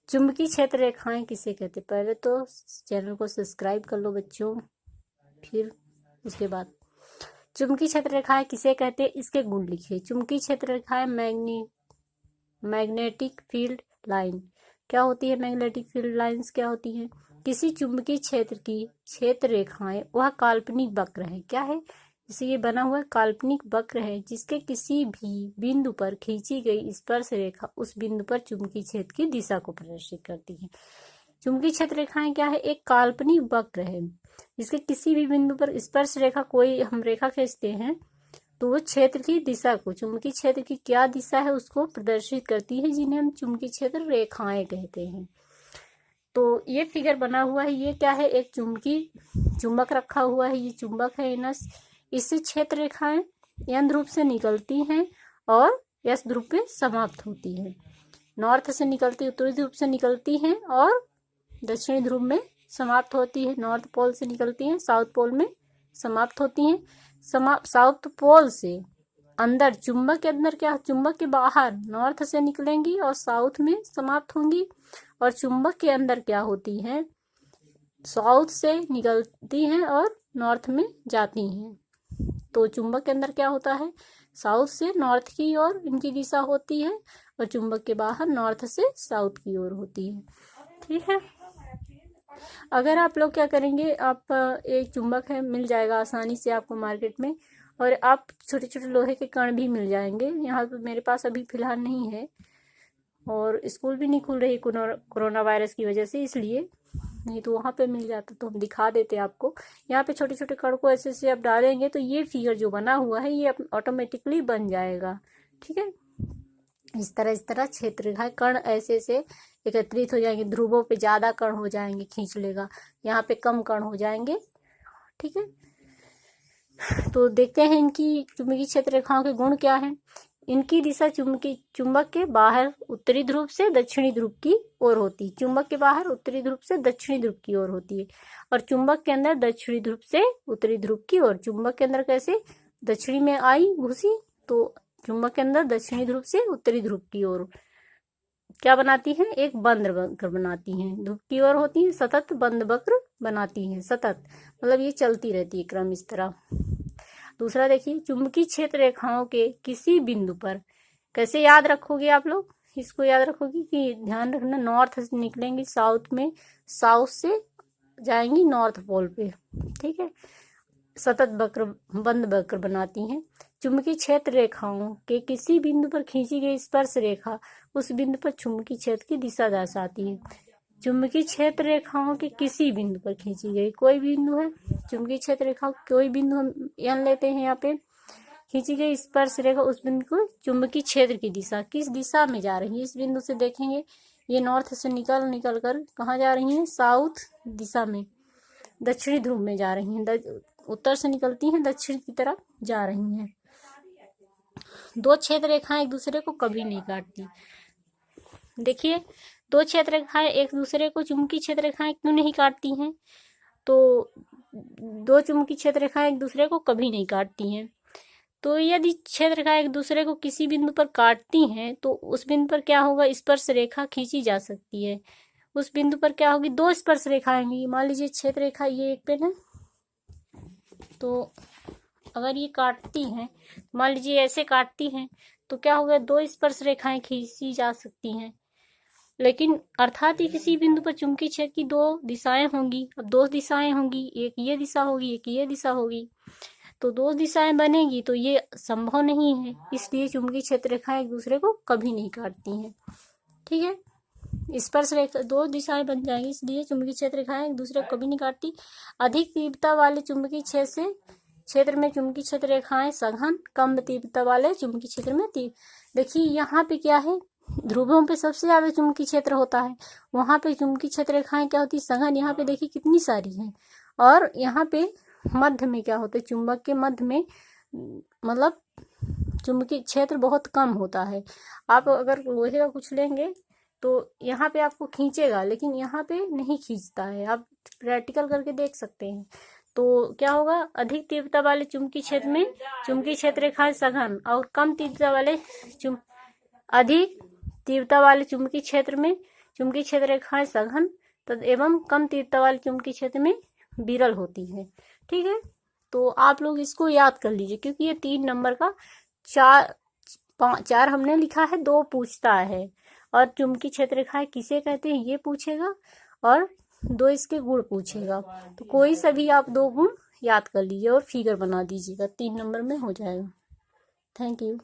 चुंबकीय क्षेत्र रेखाएं किसे कहते हैं? पहले तो चैनल को सब्सक्राइब कर लो बच्चों, फिर उसके बाद चुंबकीय क्षेत्र रेखाएं किसे कहते हैं, इसके गुण लिखिए। चुंबकीय क्षेत्र रेखाएं मैग्नेटिक फील्ड लाइन क्या होती है? मैग्नेटिक फील्ड लाइंस क्या होती है? किसी चुंबकीय क्षेत्र की क्षेत्र रेखाएं वह काल्पनिक वक्र है। क्या है? जैसे ये बना हुआ काल्पनिक वक्र है जिसके किसी भी बिंदु पर खींची गई स्पर्श रेखा उस बिंदु पर चुंबकीय क्षेत्र की दिशा को प्रदर्शित करती है। चुंबकीय क्षेत्र रेखाएं क्या है? एक काल्पनिक वक्र है जिसके किसी भी बिंदु पर स्पर्श रेखा, कोई हम रेखा खींचते हैं तो वो क्षेत्र की दिशा को, चुंबकीय क्षेत्र की क्या दिशा है उसको प्रदर्शित करती है, जिन्हें हम चुंबकीय क्षेत्र रेखाएं कहते हैं। तो ये फिगर बना हुआ है, ये क्या है? एक चुंबक रखा हुआ है, ये चुंबक है इनस। इससे क्षेत्र रेखाएं एन ध्रुव से निकलती हैं और एस ध्रुव पे समाप्त होती है। नॉर्थ से निकलती, उत्तरी ध्रुव से निकलती हैं और दक्षिणी ध्रुव में समाप्त होती है। नॉर्थ पोल से निकलती हैं, साउथ पोल में समाप्त होती हैं। साउथ पोल से अंदर, चुंबक के अंदर क्या, चुंबक के बाहर नॉर्थ से निकलेंगी और साउथ में समाप्त होंगी, और चुंबक के अंदर क्या होती हैं, साउथ से निकलती हैं और नॉर्थ में जाती हैं। तो चुंबक के अंदर क्या होता है, साउथ से नॉर्थ की ओर इनकी दिशा होती है और चुंबक के बाहर नॉर्थ से साउथ की ओर होती है। ठीक है। अगर आप लोग क्या करेंगे, आप एक चुंबक है मिल जाएगा आसानी से आपको मार्केट में, और आप छोटे छोटे लोहे के कण भी मिल जाएंगे। यहाँ पे मेरे पास अभी फिलहाल नहीं है और स्कूल भी नहीं खुल रही कोरोना वायरस की वजह से, इसलिए, नहीं तो वहाँ पे मिल जाता तो हम दिखा देते आपको। यहाँ पे छोटे छोटे कण को ऐसे ऐसे आप डालेंगे तो ये फिगर जो बना हुआ है ये ऑटोमेटिकली बन जाएगा। ठीक है। इस तरह क्षेत्र रेखाएं, कण ऐसे ऐसे एकत्रित हो जाएंगे। ध्रुवों पे ज्यादा कण हो जाएंगे, खींच लेगा, यहाँ पे कम कण हो जाएंगे। ठीक है। तो देखते हैं इनकी चुंबकीय क्षेत्र रेखाओं के गुण क्या हैं। इनकी दिशा चुंबक के बाहर उत्तरी ध्रुव से दक्षिणी ध्रुव की ओर होती है। चुंबक के बाहर उत्तरी ध्रुव से दक्षिणी ध्रुव की ओर होती है, और चुंबक के अंदर दक्षिणी ध्रुव से उत्तरी ध्रुव की ओर। चुंबक के अंदर कैसे, दक्षिणी में आई घुसी, तो चुंबक के अंदर दक्षिणी ध्रुव से उत्तरी ध्रुव की ओर क्या बनाती है, एक बंद वक्र बनाती हैं। ध्रुव की ओर होती है, सतत बंद वक्र बनाती हैं। सतत मतलब ये चलती रहती है क्रम इस तरह। दूसरा देखिए, चुंबकीय क्षेत्र रेखाओं के किसी बिंदु पर, कैसे याद रखोगे आप लोग, इसको याद रखोगे कि ध्यान रखना, नॉर्थ से निकलेंगी साउथ में, साउथ से जाएंगी नॉर्थ पोल पे। ठीक है। सतत वक्र, बंद वक्र बनाती हैं। चुंबकीय क्षेत्र रेखाओं के किसी बिंदु पर खींची गई स्पर्श रेखा उस बिंदु पर चुंबकीय क्षेत्र की दिशा दर्शाती है। चुंबकीय क्षेत्र रेखाओं के किसी बिंदु पर खींची गई, कोई बिंदु है, चुंबकीय क्षेत्र रेखा कोई बिंदु हम एन लेते हैं, यहाँ पे खींची गई स्पर्श रेखा उस बिंदु को चुंबकीय क्षेत्र की दिशा, किस दिशा में जा रही है, इस बिंदु से देखेंगे ये नॉर्थ से निकल कर कहाँ जा रही है, साउथ दिशा में, दक्षिणी ध्रुव में जा रही हैं। उत्तर से निकलती हैं, दक्षिण की तरफ जा रही हैं। दो क्षेत्र रेखाएं एक दूसरे को कभी नहीं काटती। देखिए, दो क्षेत्र रेखाएं एक दूसरे को, चुंबकीय क्षेत्र रेखाएं क्यों नहीं काटती हैं, तो दो चुंबकीय क्षेत्र रेखाएं एक दूसरे को कभी नहीं काटती हैं। तो यदि क्षेत्र रेखाएं एक दूसरे को किसी बिंदु पर काटती हैं तो उस बिंदु पर क्या होगा, स्पर्श रेखा खींची जा सकती है। उस बिंदु पर क्या होगी, दो स्पर्श रेखाएं होंगी। मान लीजिए क्षेत्र रेखा ये एक पेन है, तो अगर ये काटती हैं, मान लीजिए ऐसे काटती हैं, तो क्या होगा, दो स्पर्श रेखाएं खींची जा सकती हैं। लेकिन अर्थात ही किसी बिंदु पर चुंबकीय क्षेत्र की दो दिशाएं होंगी। अब दो दिशाएं होंगी, एक ये दिशा होगी, एक ये दिशा होगी, तो दो दिशाएं बनेगी, तो ये संभव नहीं है। इसलिए चुंबकीय क्षेत्र रेखाएं एक दूसरे को कभी नहीं काटती हैं। ठीक है। स्पर्श रेखा दो दिशाएं बन जाएंगी, इसलिए चुंबकीय क्षेत्र रेखाएं एक दूसरे को कभी नहीं काटती। अधिक तीव्रता वाले चुंबकीय क्षेत्र में चुंबकीय क्षेत्र रेखाएं सघन, कम तीव्रता वाले चुंबकीय क्षेत्र में देखिए यहाँ पे क्या है, ध्रुवों पे सबसे ज्यादा चुंबकीय क्षेत्र होता है, वहां पे चुंबकीय क्षेत्र रेखाएं क्या होती है, सघन। यहाँ पे देखिए कितनी सारी हैं, और यहाँ पे मध्य में क्या होता है, चुंबक के मध्य में मतलब चुंबकीय क्षेत्र बहुत कम होता है। आप अगर लोहे का कुछ लेंगे तो यहाँ पे आपको खींचेगा, लेकिन यहाँ पे नहीं खींचता है, आप प्रैक्टिकल करके देख सकते हैं। तो क्या होगा, अधिक तीव्रता वाले चुंबकीय क्षेत्र में चुंबकीय क्षेत्र रेखाएं सघन, और कम तीव्रता वाले अधिक तीव्रता वाले चुंबकीय क्षेत्र में चुंबकीय क्षेत्र रेखाएं सघन एवं कम तीव्रता वाले चुंबकीय क्षेत्र में विरल होती है। ठीक है, तो आप लोग इसको याद कर लीजिए, क्योंकि ये 3 नंबर का 4 हमने लिखा है, 2 पूछता है, और चुंबकीय क्षेत्र रेखाएं किसे कहते हैं ये पूछेगा, और 2 इसके गुण पूछेगा। तो कोई सभी आप 2 गुण याद कर लीजिए और फिगर बना दीजिएगा, 3 नंबर में हो जाएगा। Thank you.